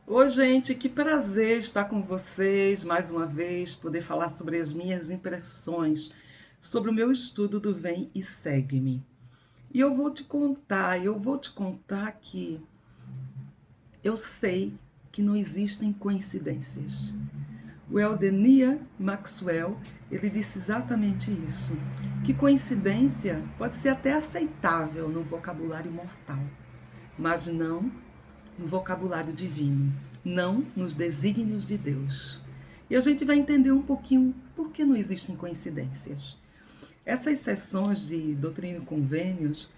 Oi, gente, que prazer estar com vocês mais uma vez, poder falar sobre as minhas impressões, sobre o meu estudo do Vem e Segue-me. E eu vou te contar que eu sei que não existem coincidências. O Eldenia Maxwell, ele disse exatamente isso, que coincidência pode ser até aceitável no vocabulário mortal, mas não no vocabulário divino, não nos desígnios de Deus. E a gente vai entender um pouquinho por que não existem coincidências. Essas sessões de Doutrina e Convênios,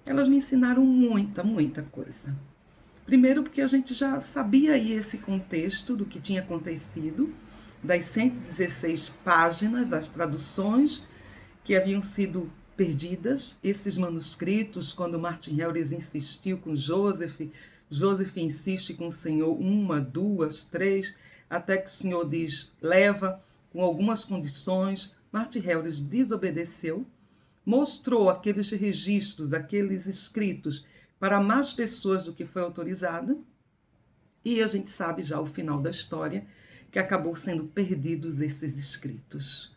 elas me ensinaram muita coisa. Primeiro porque a gente já sabia aí esse contexto do que tinha acontecido, das 116 páginas, as traduções que haviam sido perdidas, esses manuscritos, quando Martin Helres insistiu com Joseph insiste com o Senhor uma, duas, três, até que o Senhor diz, leva, com algumas condições. Martin Helres desobedeceu, mostrou aqueles registros, aqueles escritos para mais pessoas do que foi autorizada, e a gente sabe já o final da história, que acabou sendo perdidos esses escritos.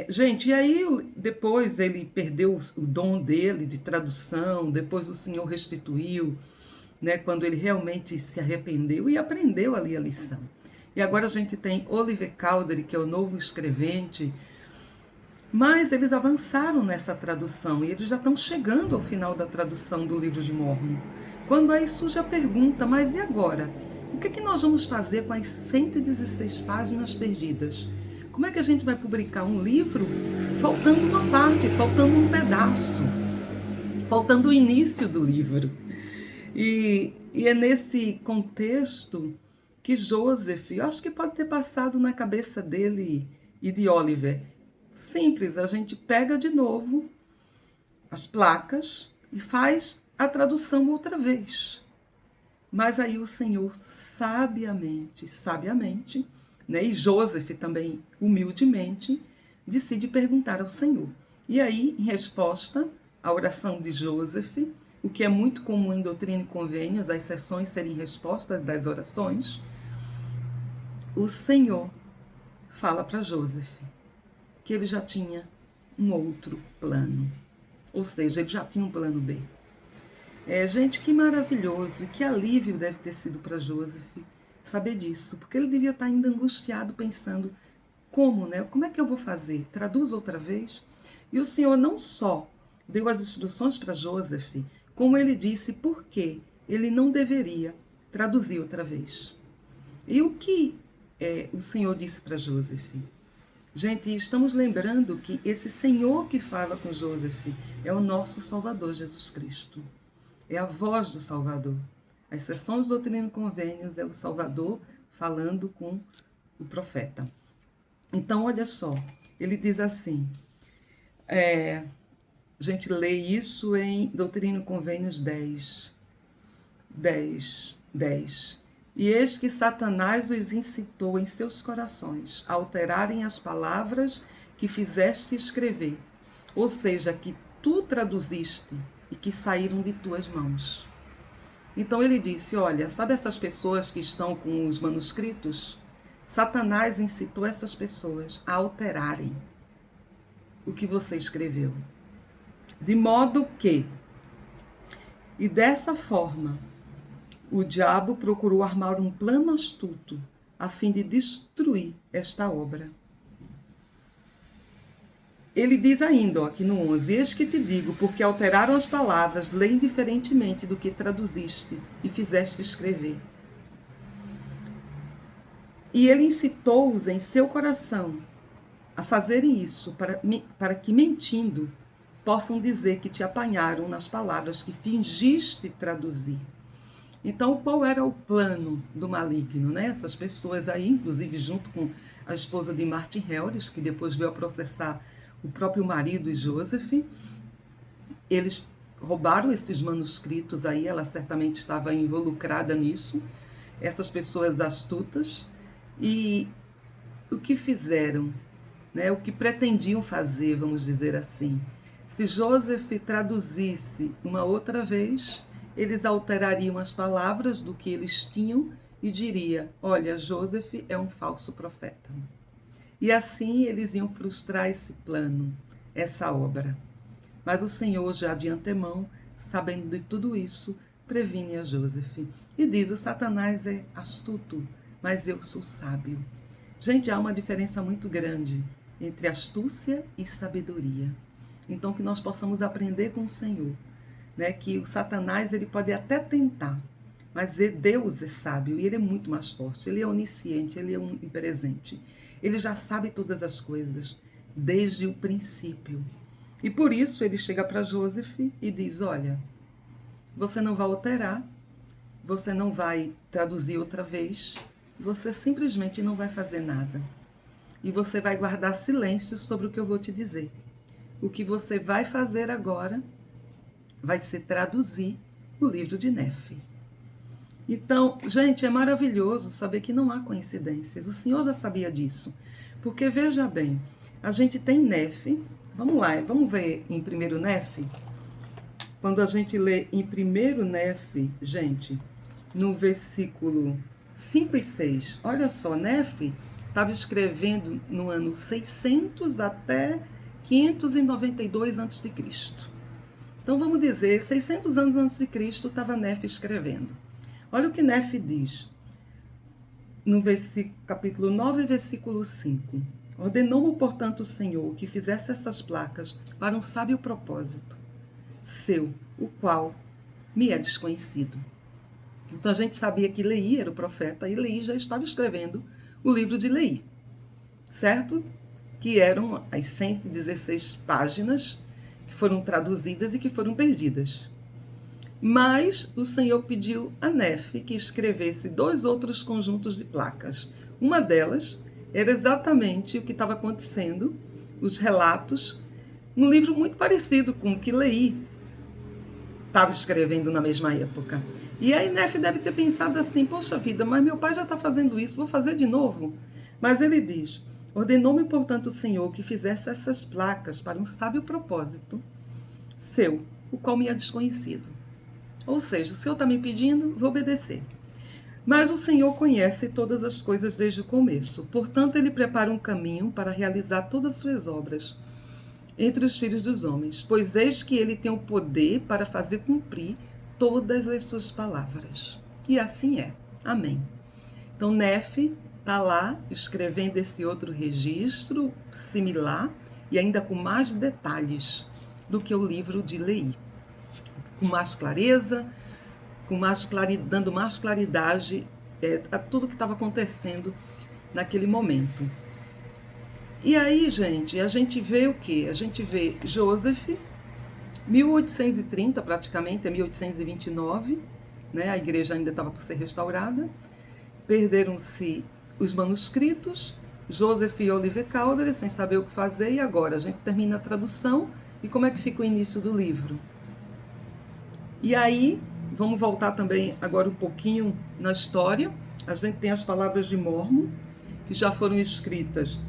Gente, e aí depois ele perdeu o dom dele de tradução, depois o Senhor restituiu, né, quando ele realmente se arrependeu e aprendeu ali a lição. E agora a gente tem Oliver Cowdery, que é o novo escrevente, mas eles avançaram nessa tradução e eles já estão chegando ao final da tradução do livro de Mórmon. Quando aí surge a pergunta, mas e agora? O que é que nós vamos fazer com as 116 páginas perdidas? Como é que a gente vai publicar um livro faltando uma parte, faltando um pedaço, faltando o início do livro? E é nesse contexto que Joseph, eu acho que pode ter passado na cabeça dele e de Oliver. Simples, a gente pega de novo as placas e faz a tradução outra vez. Mas aí o Senhor sabiamente, né, e Joseph também humildemente, decide perguntar ao Senhor. E aí, em resposta à oração de Joseph, o que é muito comum em Doutrina e Convênios, as sessões serem respostas das orações, o Senhor fala para Joseph que ele já tinha um outro plano. Ou seja, ele já tinha um plano B. Gente, que maravilhoso e que alívio deve ter sido para Joseph saber disso, porque ele devia estar ainda angustiado pensando como, né? Como é que eu vou fazer? Traduz outra vez? E o Senhor não só deu as instruções para Joseph, como ele disse por que ele não deveria traduzir outra vez. E o que o Senhor disse para Joseph? Gente, estamos lembrando que esse Senhor que fala com Joseph é o nosso Salvador Jesus Cristo. É a voz do Salvador. As sessões Doutrina e Convênios é o Salvador falando com o profeta. Então, olha só, ele diz assim, a gente lê isso em Doutrina e Convênios 10. E eis que Satanás os incitou em seus corações a alterarem as palavras que fizeste escrever, ou seja, que tu traduziste e que saíram de tuas mãos. Então ele disse, olha, sabe essas pessoas que estão com os manuscritos? Satanás incitou essas pessoas a alterarem o que você escreveu. De modo que, e dessa forma, o diabo procurou armar um plano astuto a fim de destruir esta obra. Ele diz ainda, ó, aqui no 11, eis que te digo, porque alteraram as palavras, lê indiferentemente do que traduziste e fizeste escrever. E ele incitou-os em seu coração a fazerem isso, para que, mentindo, possam dizer que te apanharam nas palavras que fingiste traduzir. Então, qual era o plano do maligno, né? Essas pessoas aí, inclusive junto com a esposa de Martin Helres, que depois veio a processar o próprio marido e Joseph, eles roubaram esses manuscritos aí, ela certamente estava involucrada nisso, essas pessoas astutas, e o que fizeram, né? O que pretendiam fazer, vamos dizer assim. Se Joseph traduzisse uma outra vez, eles alterariam as palavras do que eles tinham e diria: olha, Joseph é um falso profeta. E assim eles iam frustrar esse plano, essa obra. Mas o Senhor, já de antemão, sabendo de tudo isso, previne a Joseph e diz: o Satanás é astuto, mas eu sou sábio. Gente, há uma diferença muito grande entre astúcia e sabedoria. Então, que nós possamos aprender com o Senhor, né? Que o Satanás ele pode até tentar, mas Deus é sábio e ele é muito mais forte. Ele é onisciente, ele é onipresente. Ele já sabe todas as coisas desde o princípio. E por isso ele chega para Joseph e diz: olha, você não vai alterar, você não vai traduzir outra vez, você simplesmente não vai fazer nada. E você vai guardar silêncio sobre o que eu vou te dizer. O que você vai fazer agora vai ser traduzir o livro de Nefe. Então, gente, é maravilhoso saber que não há coincidências. O Senhor já sabia disso. Porque, veja bem, a gente tem Nefe. Vamos lá, vamos ver em 1º Nefe. Quando a gente lê em 1º Nefe, gente, no versículo 5 e 6, olha só, Nefe estava escrevendo no ano 600 até 592 a.C. Então, vamos dizer, 600 anos antes de Cristo estava Nefe escrevendo. Olha o que Nefe diz no capítulo 9, versículo 5. Ordenou-me, portanto, o Senhor que fizesse essas placas para um sábio propósito seu, o qual me é desconhecido. Então a gente sabia que Leí era o profeta e Leí já estava escrevendo o livro de Leí, certo? Que eram as 116 páginas que foram traduzidas e que foram perdidas. Mas o Senhor pediu a Nefe que escrevesse 2 outros conjuntos de placas. Uma delas era exatamente o que estava acontecendo, os relatos, um livro muito parecido com o que Leí estava escrevendo na mesma época. E aí Nefe deve ter pensado assim: poxa vida, mas meu pai já está fazendo isso, vou fazer de novo? Mas ele diz: ordenou-me, portanto, o Senhor que fizesse essas placas para um sábio propósito seu, o qual me é desconhecido. Ou seja, o Senhor está me pedindo, vou obedecer. Mas o Senhor conhece todas as coisas desde o começo. Portanto, ele prepara um caminho para realizar todas as suas obras entre os filhos dos homens. Pois eis que ele tem o poder para fazer cumprir todas as suas palavras. E assim é. Amém. Então, Nefe está lá escrevendo esse outro registro similar e ainda com mais detalhes do que o livro de Leí. Com mais clareza, dando mais claridade a tudo que estava acontecendo naquele momento. E aí, gente, a gente vê o quê? A gente vê Joseph, 1830 praticamente, é 1829, né? A igreja ainda estava por ser restaurada, perderam-se os manuscritos, Joseph e Oliver Cowdery sem saber o que fazer, e agora a gente termina a tradução, e como é que fica o início do livro? E aí, vamos voltar também agora um pouquinho na história. A gente tem as palavras de Mórmon, que já foram escritas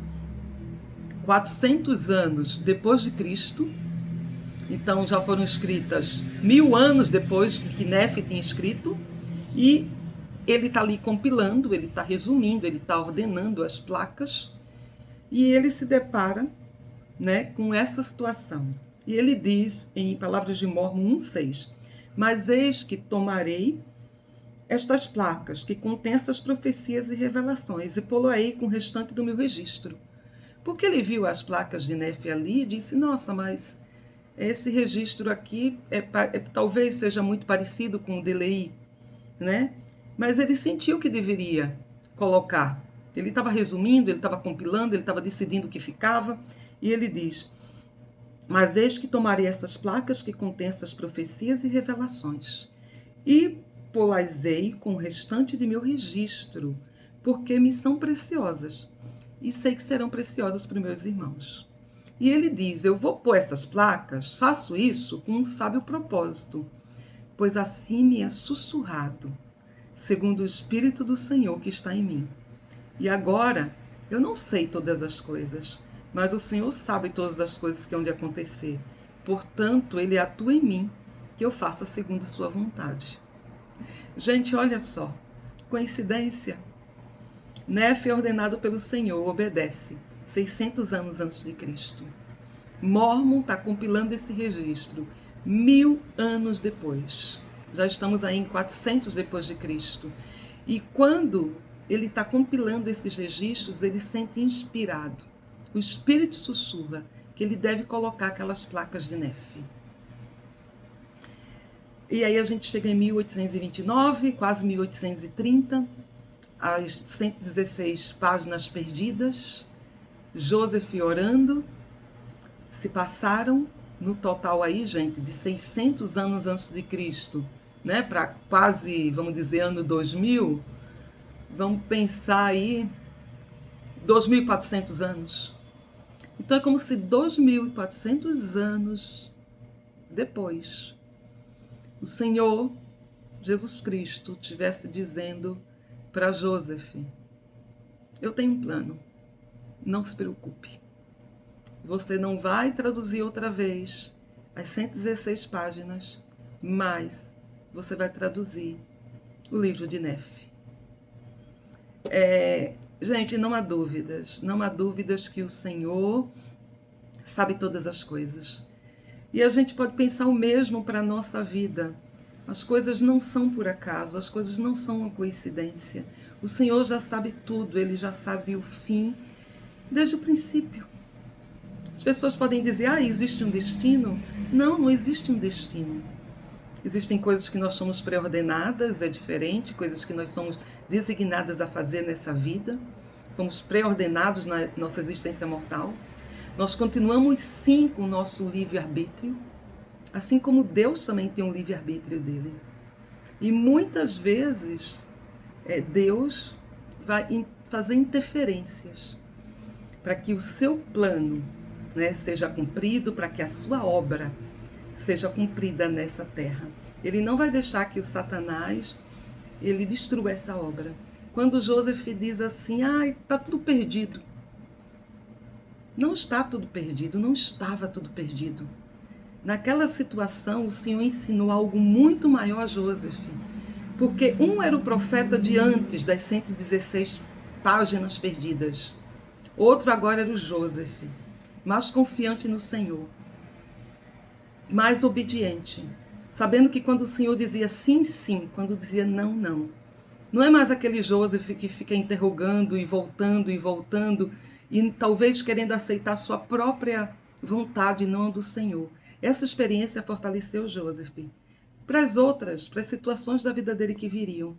400 anos depois de Cristo. Então, já foram escritas 1000 anos depois que Nefe tinha escrito. E ele está ali compilando, ele está resumindo, ele está ordenando as placas. E ele se depara, né, com essa situação. E ele diz, em Palavras de Mórmon 1,6... mas eis que tomarei estas placas, que contêm essas profecias e revelações, e pô-lo-ei com o restante do meu registro. Porque ele viu as placas de Nefe ali e disse: nossa, mas esse registro aqui talvez seja muito parecido com o de Leí, né? Mas ele sentiu que deveria colocar. Ele estava resumindo, ele estava compilando, ele estava decidindo o que ficava, e ele diz: mas eis que tomarei essas placas que contêm essas profecias e revelações, e pô-las-ei com o restante de meu registro, porque me são preciosas, e sei que serão preciosas para os meus irmãos. E ele diz: eu vou pôr essas placas, faço isso com um sábio propósito, pois assim me é sussurrado, segundo o Espírito do Senhor que está em mim. E agora, eu não sei todas as coisas, mas o Senhor sabe todas as coisas que hão de acontecer. Portanto, ele atua em mim que eu faça segundo a sua vontade. Gente, olha só, coincidência? Nefe é ordenado pelo Senhor, obedece, 600 anos antes de Cristo. Mórmon está compilando esse registro 1000 anos depois. Já estamos aí em 400 depois de Cristo. E quando ele está compilando esses registros, ele sente inspirado. O Espírito sussurra que ele deve colocar aquelas placas de Nefe. E aí a gente chega em 1829, quase 1830, as 116 páginas perdidas, Joseph orando, se passaram no total aí, gente, de 600 anos antes de Cristo, né, para quase, vamos dizer, ano 2000, vamos pensar aí, 2.400 anos. Então é como se 2.400 anos depois, o Senhor Jesus Cristo estivesse dizendo para Joseph: eu tenho um plano, não se preocupe. Você não vai traduzir outra vez as 116 páginas, mas você vai traduzir o livro de Nefe. Gente, não há dúvidas que o Senhor sabe todas as coisas. E a gente pode pensar o mesmo para a nossa vida. As coisas não são por acaso, as coisas não são uma coincidência. O Senhor já sabe tudo, Ele já sabe o fim desde o princípio. As pessoas podem dizer, existe um destino? Não, não existe um destino. Existem coisas que nós somos pré-ordenadas, é diferente, coisas que nós somos designadas a fazer nessa vida. Fomos pré-ordenados na nossa existência mortal. Nós continuamos sim com o nosso livre-arbítrio, assim como Deus também tem um livre-arbítrio dele. E muitas vezes Deus vai fazer interferências para que o seu plano, né, seja cumprido, para que a sua obra seja cumprida nessa terra. Ele não vai deixar que o Satanás ele destrua essa obra. Quando Joseph diz assim, está tudo perdido. Não está tudo perdido, não estava tudo perdido. Naquela situação, o Senhor ensinou algo muito maior a Joseph. Porque um era o profeta de antes das 116 páginas perdidas. Outro agora era o Joseph, mais confiante no Senhor, mais obediente, sabendo que quando o Senhor dizia sim, sim, quando dizia não, não. Não é mais aquele Joseph que fica interrogando e voltando e talvez querendo aceitar sua própria vontade, não a do Senhor. Essa experiência fortaleceu Joseph para as outras, para as situações da vida dele que viriam.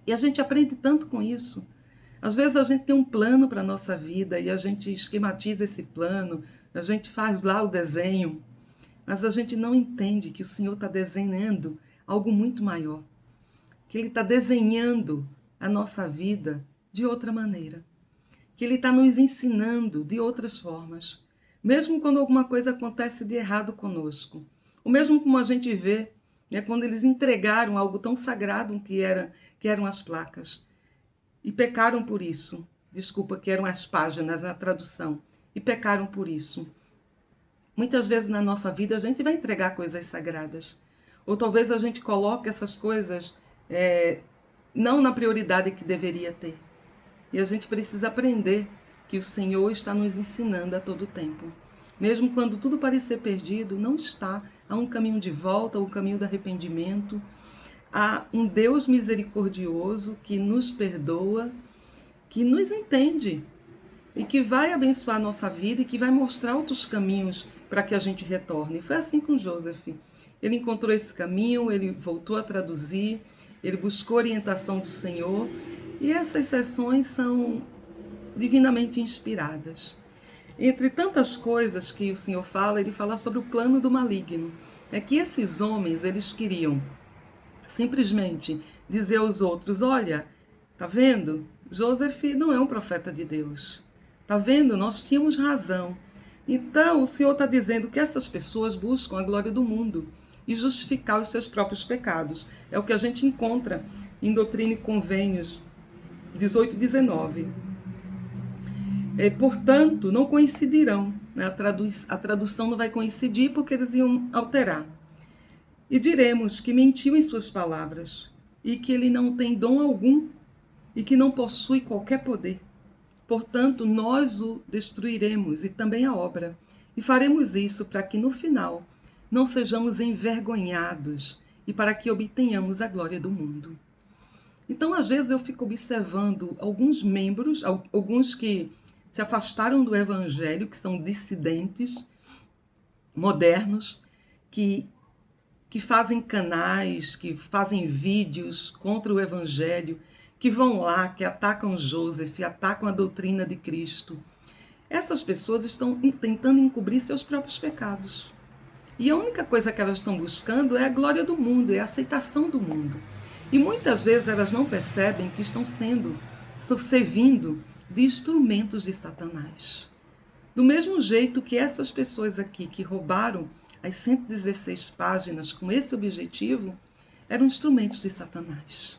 E a gente aprende tanto com isso. Às vezes a gente tem um plano para a nossa vida e a gente esquematiza esse plano, a gente faz lá o desenho, mas a gente não entende que o Senhor está desenhando algo muito maior, que Ele está desenhando a nossa vida de outra maneira, que Ele está nos ensinando de outras formas, mesmo quando alguma coisa acontece de errado conosco, ou mesmo como a gente vê, né, quando eles entregaram algo tão sagrado que eram as placas, e pecaram por isso. Desculpa, que eram as páginas na tradução. E pecaram por isso. Muitas vezes na nossa vida a gente vai entregar coisas sagradas. Ou talvez a gente coloque essas coisas não na prioridade que deveria ter. E a gente precisa aprender que o Senhor está nos ensinando a todo tempo. Mesmo quando tudo parecer perdido, não está. Há um caminho de volta, um caminho do arrependimento. Há um Deus misericordioso que nos perdoa, que nos entende e que vai abençoar a nossa vida e que vai mostrar outros caminhos para que a gente retorne. Foi assim com Joseph. Ele encontrou esse caminho, ele voltou a traduzir, ele buscou orientação do Senhor e essas sessões são divinamente inspiradas. Entre tantas coisas que o Senhor fala, ele fala sobre o plano do maligno. É que esses homens, eles queriam simplesmente dizer aos outros, olha, tá vendo? Joseph não é um profeta de Deus. Tá vendo? Nós tínhamos razão. Então, o Senhor está dizendo que essas pessoas buscam a glória do mundo e justificar os seus próprios pecados. É o que a gente encontra em Doutrina e Convênios 18 e 19. Portanto, não coincidirão. A tradução não vai coincidir porque eles iam alterar. E diremos que mentiu em suas palavras, e que ele não tem dom algum, e que não possui qualquer poder. Portanto, nós o destruiremos e também a obra, e faremos isso para que no final não sejamos envergonhados e para que obtenhamos a glória do mundo. Então, às vezes eu fico observando alguns membros, alguns que se afastaram do evangelho, que são dissidentes, modernos, que fazem canais, que fazem vídeos contra o evangelho, que vão lá, que atacam Joseph, atacam a doutrina de Cristo. Essas pessoas estão tentando encobrir seus próprios pecados. E a única coisa que elas estão buscando é a glória do mundo, é a aceitação do mundo. E muitas vezes elas não percebem que estão servindo de instrumentos de Satanás. Do mesmo jeito que essas pessoas aqui que roubaram as 116 páginas com esse objetivo, eram instrumentos de Satanás.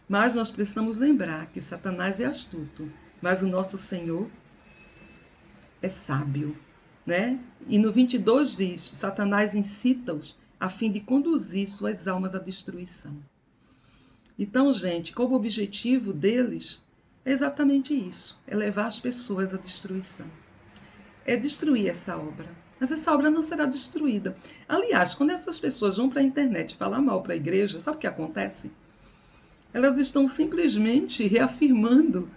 Mas nós precisamos lembrar que Satanás é astuto, mas o nosso Senhor é sábio, né? E no 22 diz, Satanás incita-os a fim de conduzir suas almas à destruição. Então, gente, qual o objetivo deles? É exatamente isso, é levar as pessoas à destruição. É destruir essa obra. Mas essa obra não será destruída. Aliás, quando essas pessoas vão para a internet falar mal para a igreja, sabe o que acontece? Elas estão simplesmente reafirmando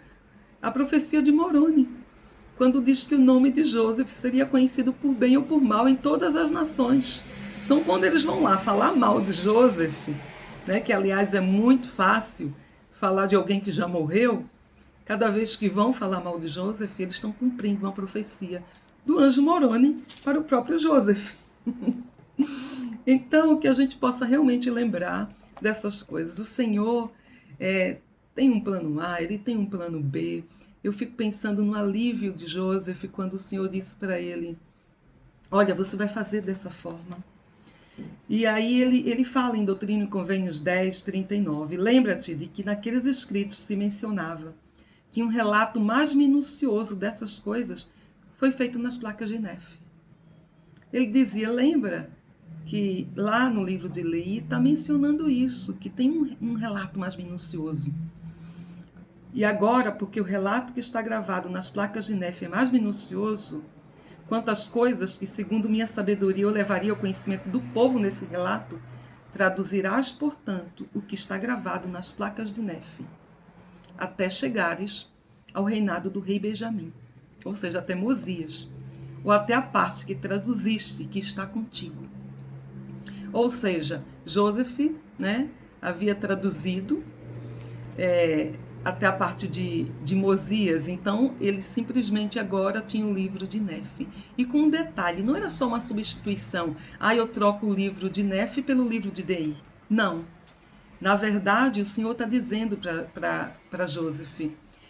a profecia de Moroni, quando diz que o nome de Joseph seria conhecido por bem ou por mal em todas as nações. Então, quando eles vão lá falar mal de Joseph, né, que aliás é muito fácil falar de alguém que já morreu, cada vez que vão falar mal de Joseph, eles estão cumprindo uma profecia do anjo Moroni para o próprio Joseph. Então, que a gente possa realmente lembrar dessas coisas. O Senhor tem um plano A, ele tem um plano B. Eu fico pensando no alívio de Joseph quando o Senhor disse para ele, olha, você vai fazer dessa forma. E aí ele fala em Doutrina e Convênios 10, 39. Lembra-te de que naqueles escritos se mencionava que um relato mais minucioso dessas coisas foi feito nas placas de Nefe. Ele dizia, lembra que lá no livro de Leí está mencionando isso, que tem um relato mais minucioso. E agora, porque o relato que está gravado nas placas de Nefe é mais minucioso, quanto às coisas que, segundo minha sabedoria, eu levaria ao conhecimento do povo nesse relato, traduzirás, portanto, o que está gravado nas placas de Nefe, até chegares ao reinado do rei Benjamim, ou seja, até Mosias, ou até a parte que traduziste, que está contigo. Ou seja, Joseph, né, havia traduzido até a parte de Mosias, então ele simplesmente agora tinha o livro de Nefe. E com um detalhe, não era só uma substituição, eu troco o livro de Nefe pelo livro de Dei. Não. Na verdade, o Senhor está dizendo para Joseph,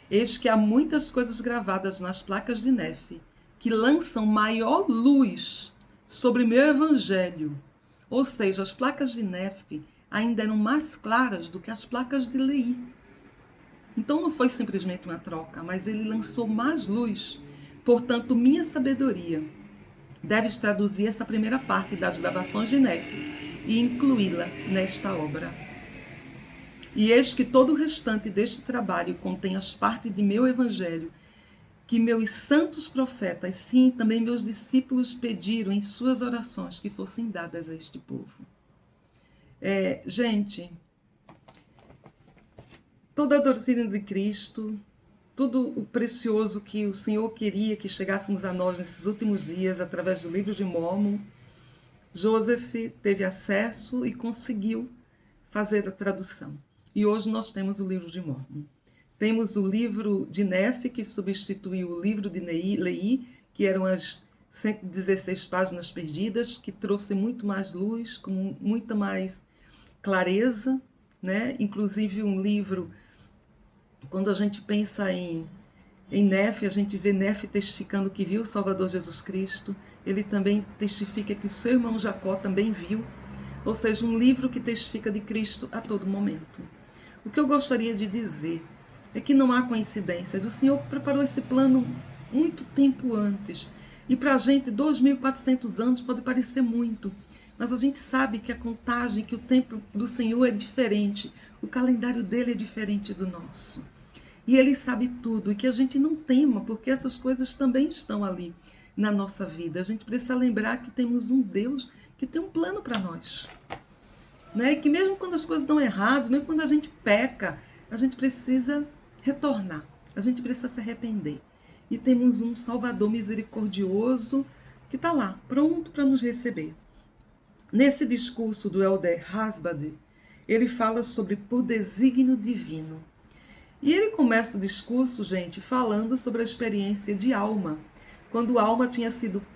eis que há muitas coisas gravadas nas placas de Nefe, que lançam maior luz sobre meu evangelho. Ou seja, as placas de Nefe ainda eram mais claras do que as placas de Leí. Então não foi simplesmente uma troca, mas ele lançou mais luz. Portanto, minha sabedoria deves traduzir essa primeira parte das gravações de Nefe e incluí-la nesta obra. E eis que todo o restante deste trabalho contém as partes de meu evangelho, que meus santos profetas, sim, também meus discípulos pediram em suas orações que fossem dadas a este povo. Gente, toda a doutrina de Cristo, tudo o precioso que o Senhor queria que chegássemos a nós nesses últimos dias, através do livro de Mórmon, Joseph teve acesso e conseguiu fazer a tradução. E hoje nós temos o livro de Mórmon. Temos o livro de Nefe, que substituiu o livro de Leí, que eram as 116 páginas perdidas, que trouxe muito mais luz, com muita mais clareza, né? Inclusive um livro, quando a gente pensa em Nefe, a gente vê Nefe testificando que viu o Salvador Jesus Cristo, ele também testifica que o seu irmão Jacó também viu, ou seja, um livro que testifica de Cristo a todo momento. O que eu gostaria de dizer é que não há coincidências. O Senhor preparou esse plano muito tempo antes. E para a gente, 2.400 anos pode parecer muito. mas a gente sabe que a contagem, que o tempo do Senhor é diferente, o calendário dele é diferente do nosso. E ele sabe tudo, e que a gente não tema, porque essas coisas também estão ali na nossa vida. A gente precisa lembrar que temos um Deus que tem um plano para nós. Né? E que mesmo quando as coisas dão errado, mesmo quando a gente peca, a gente precisa retornar, a gente precisa se arrepender. E temos um Salvador misericordioso que está lá, pronto para nos receber. Nesse discurso do Elder Hasbad, ele fala sobre por desígnio divino. E ele começa o discurso, gente, falando sobre a experiência de Alma. Quando Alma tinha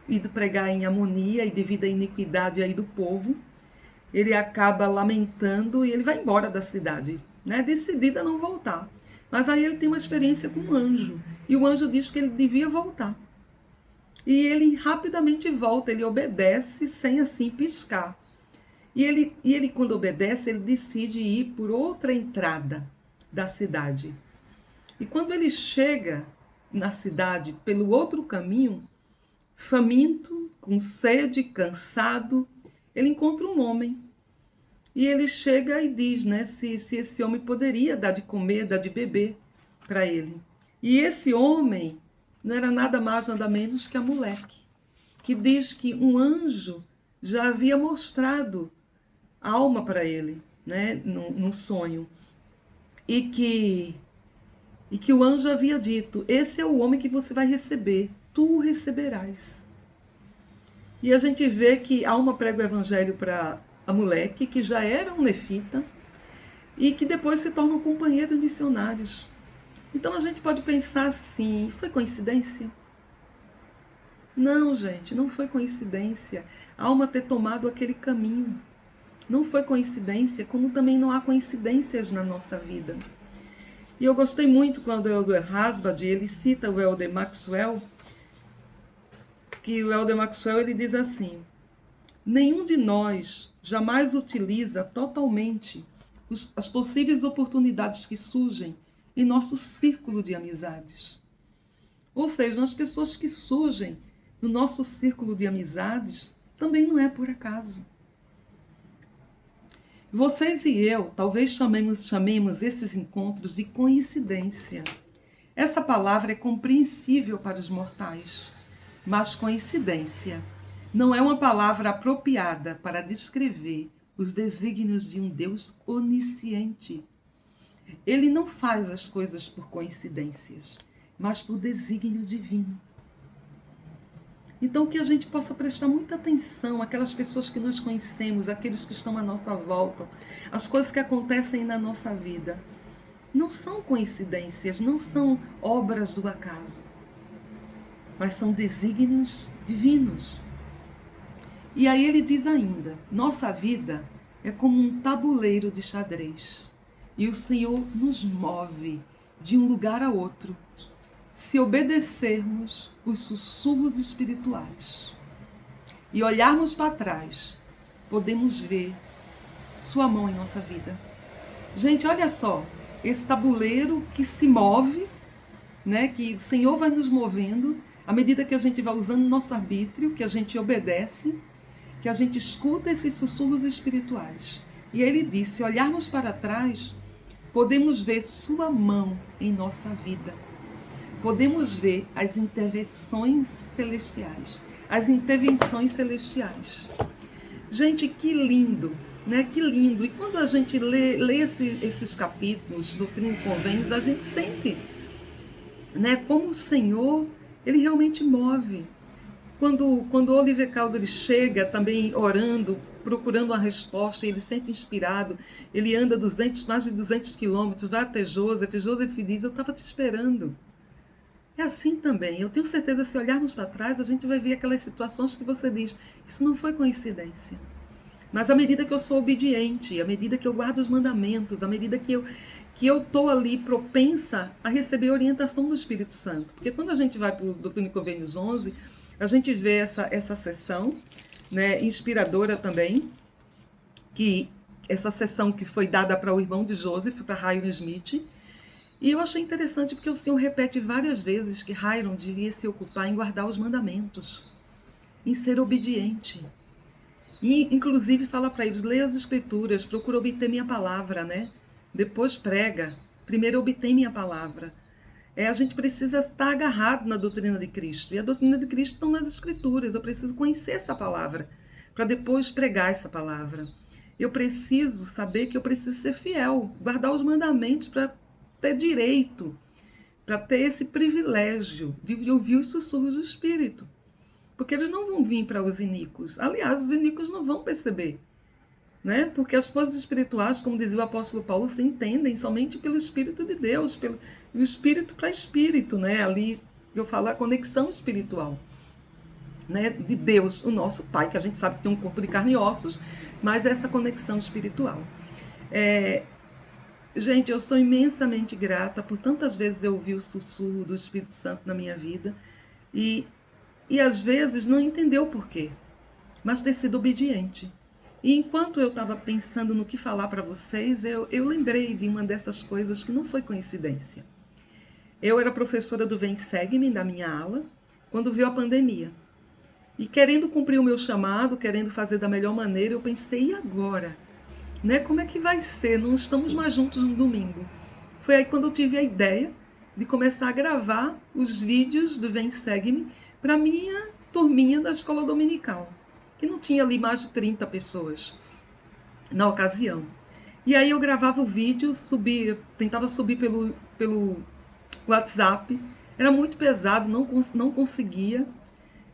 ido pregar em Amonia e devido à iniquidade aí do povo, ele acaba lamentando e ele vai embora da cidade, né? Decidido a não voltar. Mas aí ele tem uma experiência com um anjo. E o anjo diz que ele devia voltar. E ele rapidamente volta, ele obedece sem assim piscar. E ele quando obedece, ele decide ir por outra entrada da cidade. E quando ele chega na cidade pelo outro caminho, faminto, com sede, cansado, ele encontra um homem. E ele chega e diz, né, se esse homem poderia dar de comer, dar de beber para ele. E esse homem não era nada mais, nada menos que Amaleque, que diz que um anjo já havia mostrado a alma para ele, né, num sonho. E que o anjo havia dito, esse é o homem que você vai receber, tu o receberás. E a gente vê que Alma prega o evangelho para Amaleque, que já era um nefita, e que depois se tornam companheiros missionários. Então a gente pode pensar assim, foi coincidência? Não, gente, não foi coincidência. Alma ter tomado aquele caminho. Não foi coincidência, como também não há coincidências na nossa vida. E eu gostei muito quando o Elder Hasbad, ele cita o Elder Maxwell, que o Elder Maxwell ele diz assim, nenhum de nós jamais utiliza totalmente as possíveis oportunidades que surgem em nosso círculo de amizades. Ou seja, as pessoas que surgem no nosso círculo de amizades também não é por acaso. Vocês e eu talvez chamemos esses encontros de coincidência. Essa palavra é compreensível para os mortais, mas coincidência não é uma palavra apropriada para descrever os desígnios de um Deus onisciente. Ele não faz as coisas por coincidências, mas por desígnio divino. Então que a gente possa prestar muita atenção àquelas pessoas que nós conhecemos, aqueles que estão à nossa volta, as coisas que acontecem na nossa vida. Não são coincidências, não são obras do acaso, mas são desígnios divinos. E aí ele diz ainda, nossa vida é como um tabuleiro de xadrez, e o Senhor nos move de um lugar a outro, se obedecermos os sussurros espirituais e olharmos para trás, podemos ver sua mão em nossa vida. Gente, olha só, esse tabuleiro que se move, né, que o Senhor vai nos movendo à medida que a gente vai usando nosso arbítrio, que a gente obedece, que a gente escuta esses sussurros espirituais. E ele diz, se olharmos para trás, podemos ver sua mão em nossa vida. Podemos ver as intervenções celestiais. As intervenções celestiais. Gente, que lindo, né? Que lindo. E quando a gente lê esses capítulos do Doutrina e Convênios, a gente sente, né, como o Senhor, ele realmente move. Quando o Oliver Calder chega também orando, procurando uma resposta, ele se sente inspirado, ele anda mais de 200 quilômetros, vai até Joseph diz, eu estava te esperando. É assim também, eu tenho certeza, se olharmos para trás, a gente vai ver aquelas situações que você diz, isso não foi coincidência. Mas à medida que eu sou obediente, à medida que eu guardo os mandamentos, à medida que eu estou ali propensa a receber a orientação do Espírito Santo. Porque quando a gente vai para o Doutrina e Convênios 11, a gente vê essa sessão, né, inspiradora também, que essa sessão que foi dada para o irmão de Joseph, para Hiram Smith. E eu achei interessante porque o Senhor repete várias vezes que Hiram devia se ocupar em guardar os mandamentos, em ser obediente. E, inclusive, fala para eles, leia as escrituras, procura obter minha palavra, né? Depois prega. Primeiro obtém minha palavra. A gente precisa estar agarrado na doutrina de Cristo. E a doutrina de Cristo está nas escrituras. Eu preciso conhecer essa palavra para depois pregar essa palavra. Eu preciso saber que eu preciso ser fiel, guardar os mandamentos para ter direito, para ter esse privilégio de ouvir os sussurros do Espírito. Porque eles não vão vir para os iníquos. Aliás, os iníquos não vão perceber. Né? Porque as coisas espirituais, como dizia o apóstolo Paulo, se entendem somente pelo Espírito de Deus, pelo espírito para espírito, né? Ali eu falo a conexão espiritual, né? De Deus, o nosso Pai, que a gente sabe que tem um corpo de carne e ossos, mas essa conexão espiritual. Gente, eu sou imensamente grata por tantas vezes eu ouvir o sussurro do Espírito Santo na minha vida e às vezes não entender o porquê, mas ter sido obediente. E enquanto eu estava pensando no que falar para vocês, eu lembrei de uma dessas coisas que não foi coincidência. Eu era professora do Vem Segue-me, da minha ala, quando veio a pandemia. E querendo cumprir o meu chamado, querendo fazer da melhor maneira, eu pensei, e agora? Né? Como é que vai ser? Não estamos mais juntos no domingo. Foi aí quando eu tive a ideia de começar a gravar os vídeos do Vem Segue-me para a minha turminha da escola dominical, que não tinha ali mais de 30 pessoas na ocasião. E aí eu gravava o vídeo, tentava subir pelo WhatsApp, era muito pesado, não conseguia.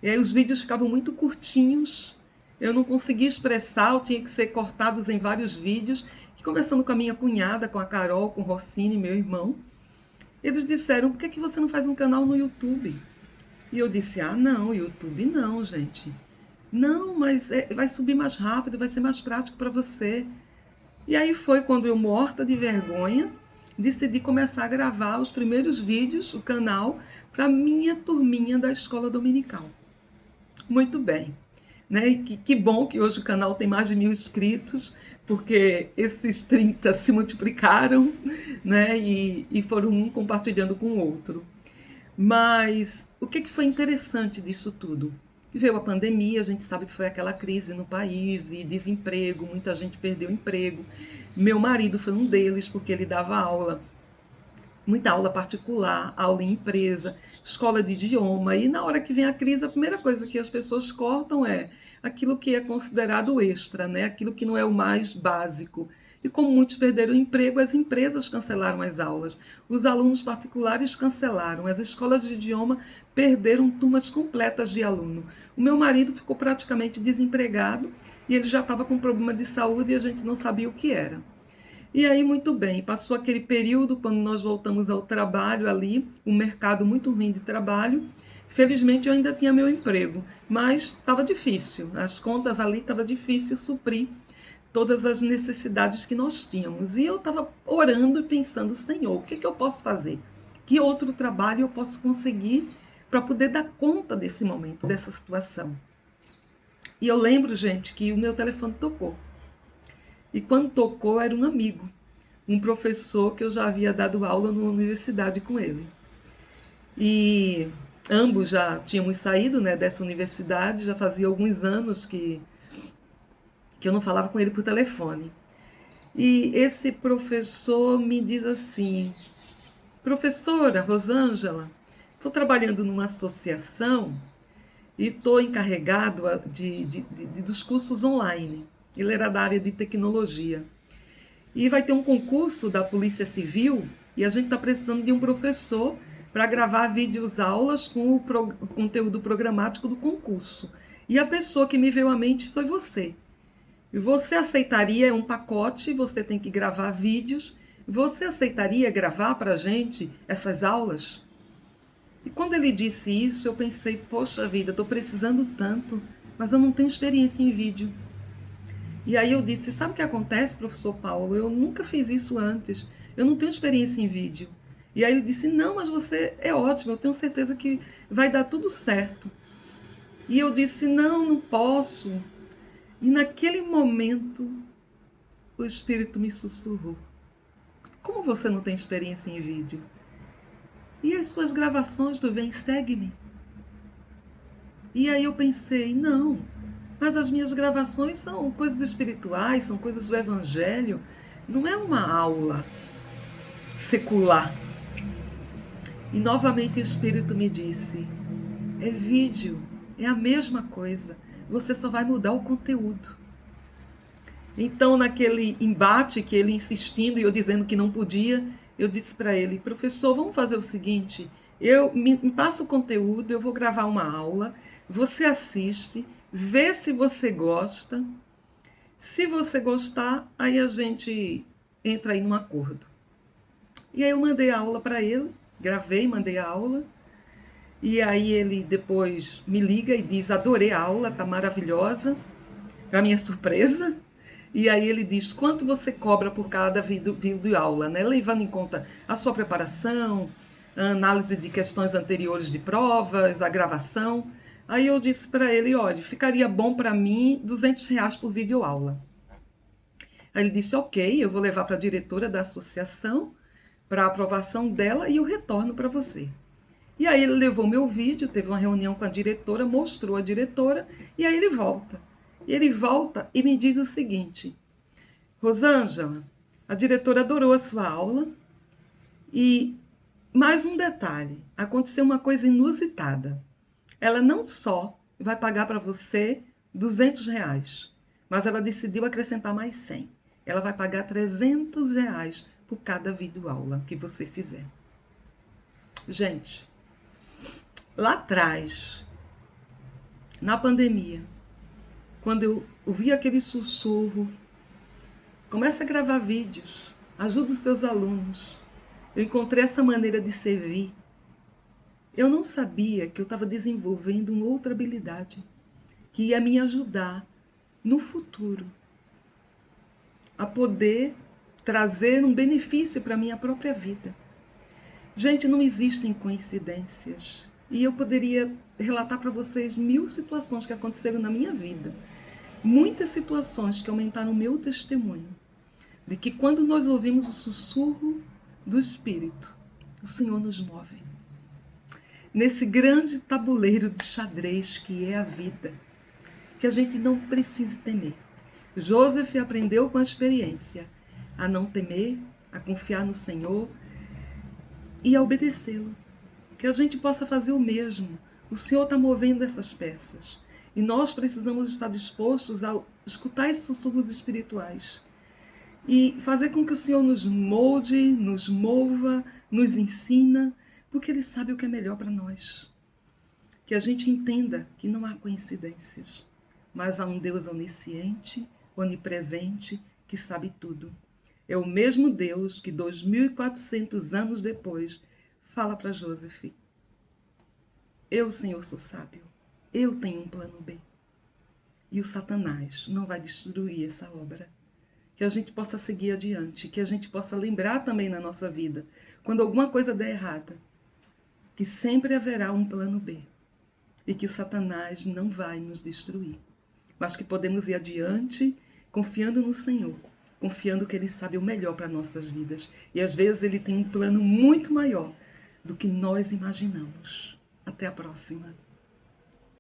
E aí os vídeos ficavam muito curtinhos, eu não conseguia expressar, tinha que ser cortados em vários vídeos. E conversando com a minha cunhada, com a Carol, com o Rossini, meu irmão, eles disseram, por que você não faz um canal no YouTube? E eu disse, não, YouTube não, gente. Não, mas vai subir mais rápido, vai ser mais prático para você. E aí foi quando eu, morta de vergonha, decidi começar a gravar os primeiros vídeos, o canal, para minha turminha da escola dominical. Muito bem. Né? E que bom que hoje o canal tem mais de 1000 inscritos, porque esses 30 se multiplicaram, né? E foram um compartilhando com o outro. Mas o que foi interessante disso tudo? Veio a pandemia, a gente sabe que foi aquela crise no país, e desemprego, muita gente perdeu emprego. Meu marido foi um deles, porque ele dava aula, muita aula particular, aula em empresa, escola de idioma, e na hora que vem a crise, a primeira coisa que as pessoas cortam é aquilo que é considerado extra, né? Aquilo que não é o mais básico. E como muitos perderam o emprego, as empresas cancelaram as aulas, os alunos particulares cancelaram, as escolas de idioma perderam turmas completas de aluno. O meu marido ficou praticamente desempregado e ele já estava com problema de saúde e a gente não sabia o que era. E aí, muito bem, passou aquele período, quando nós voltamos ao trabalho ali, um mercado muito ruim de trabalho. Felizmente eu ainda tinha meu emprego, mas estava difícil, as contas ali estava difícil suprir todas as necessidades que nós tínhamos. E eu estava orando e pensando, Senhor, o que eu posso fazer? Que outro trabalho eu posso conseguir para poder dar conta desse momento, dessa situação? E eu lembro, gente, que o meu telefone tocou. E quando tocou, era um amigo, um professor que eu já havia dado aula na universidade com ele. E ambos já tínhamos saído, né, dessa universidade, já fazia alguns anos que eu não falava com ele por telefone. E esse professor me diz assim, professora Rosângela, estou trabalhando numa associação e estou encarregado dos cursos online. Ele era da área de tecnologia. E vai ter um concurso da Polícia Civil e a gente está precisando de um professor para gravar vídeos aulas com o conteúdo programático do concurso. E a pessoa que me veio à mente foi você. E você aceitaria um pacote, você tem que gravar vídeos, você aceitaria gravar para a gente essas aulas? E quando ele disse isso, eu pensei, poxa vida, estou precisando tanto, mas eu não tenho experiência em vídeo. E aí eu disse, sabe o que acontece, professor Paulo? Eu nunca fiz isso antes, eu não tenho experiência em vídeo. E aí ele disse, não, mas você é ótimo, eu tenho certeza que vai dar tudo certo. E eu disse, não posso. E naquele momento, o Espírito me sussurrou. Como você não tem experiência em vídeo? E as suas gravações do Vem Segue-me? E aí eu pensei, não, Mas as minhas gravações são coisas espirituais, são coisas do Evangelho. Não é uma aula secular. E novamente o Espírito me disse, é vídeo, é a mesma coisa. Você só vai mudar o conteúdo. Então, naquele embate que ele insistindo e eu dizendo que não podia, eu disse para ele, professor, vamos fazer o seguinte, me passa o conteúdo, eu vou gravar uma aula, você assiste, vê se você gosta. Se você gostar, aí a gente entra aí num acordo. E aí eu mandei a aula para ele, gravei, mandei a aula. E aí ele depois me liga e diz, adorei a aula, tá maravilhosa, para minha surpresa. E aí ele diz, quanto você cobra por cada vídeo aula, né? Levando em conta a sua preparação, a análise de questões anteriores de provas, a gravação. Aí eu disse para ele, olha, ficaria bom para mim R$200 por vídeo aula. Aí ele disse, ok, eu vou levar para a diretora da associação, para a aprovação dela e eu retorno para você. E aí ele levou meu vídeo, teve uma reunião com a diretora, mostrou a diretora, e aí ele volta. E ele volta e me diz o seguinte, Rosângela, a diretora adorou a sua aula, e mais um detalhe, aconteceu uma coisa inusitada. Ela não só vai pagar para você R$200, mas ela decidiu acrescentar mais 100. Ela vai pagar R$300 por cada videoaula que você fizer. Gente, lá atrás, na pandemia, quando eu ouvi aquele sussurro, começa a gravar vídeos, ajuda os seus alunos. Eu encontrei essa maneira de servir. Eu não sabia que eu estava desenvolvendo uma outra habilidade que ia me ajudar no futuro a poder trazer um benefício para a minha própria vida. Gente, não existem coincidências. E eu poderia relatar para vocês 1000 situações que aconteceram na minha vida. Muitas situações que aumentaram o meu testemunho. De que quando nós ouvimos o sussurro do Espírito, o Senhor nos move. Nesse grande tabuleiro de xadrez que é a vida. Que a gente não precise temer. Joseph aprendeu com a experiência a não temer, a confiar no Senhor e a obedecê-lo. Que a gente possa fazer o mesmo. O Senhor está movendo essas peças. E nós precisamos estar dispostos a escutar esses sussurros espirituais. E fazer com que o Senhor nos molde, nos mova, nos ensina, porque Ele sabe o que é melhor para nós. Que a gente entenda que não há coincidências, mas há um Deus onisciente, onipresente, que sabe tudo. É o mesmo Deus que 2400 anos depois fala para Joseph, eu, Senhor, sou sábio, eu tenho um plano B. E o Satanás não vai destruir essa obra. Que a gente possa seguir adiante, que a gente possa lembrar também na nossa vida, quando alguma coisa der errada, que sempre haverá um plano B. E que o Satanás não vai nos destruir. Mas que podemos ir adiante, confiando no Senhor, confiando que Ele sabe o melhor para nossas vidas. E às vezes Ele tem um plano muito maior do que nós imaginamos. Até a próxima.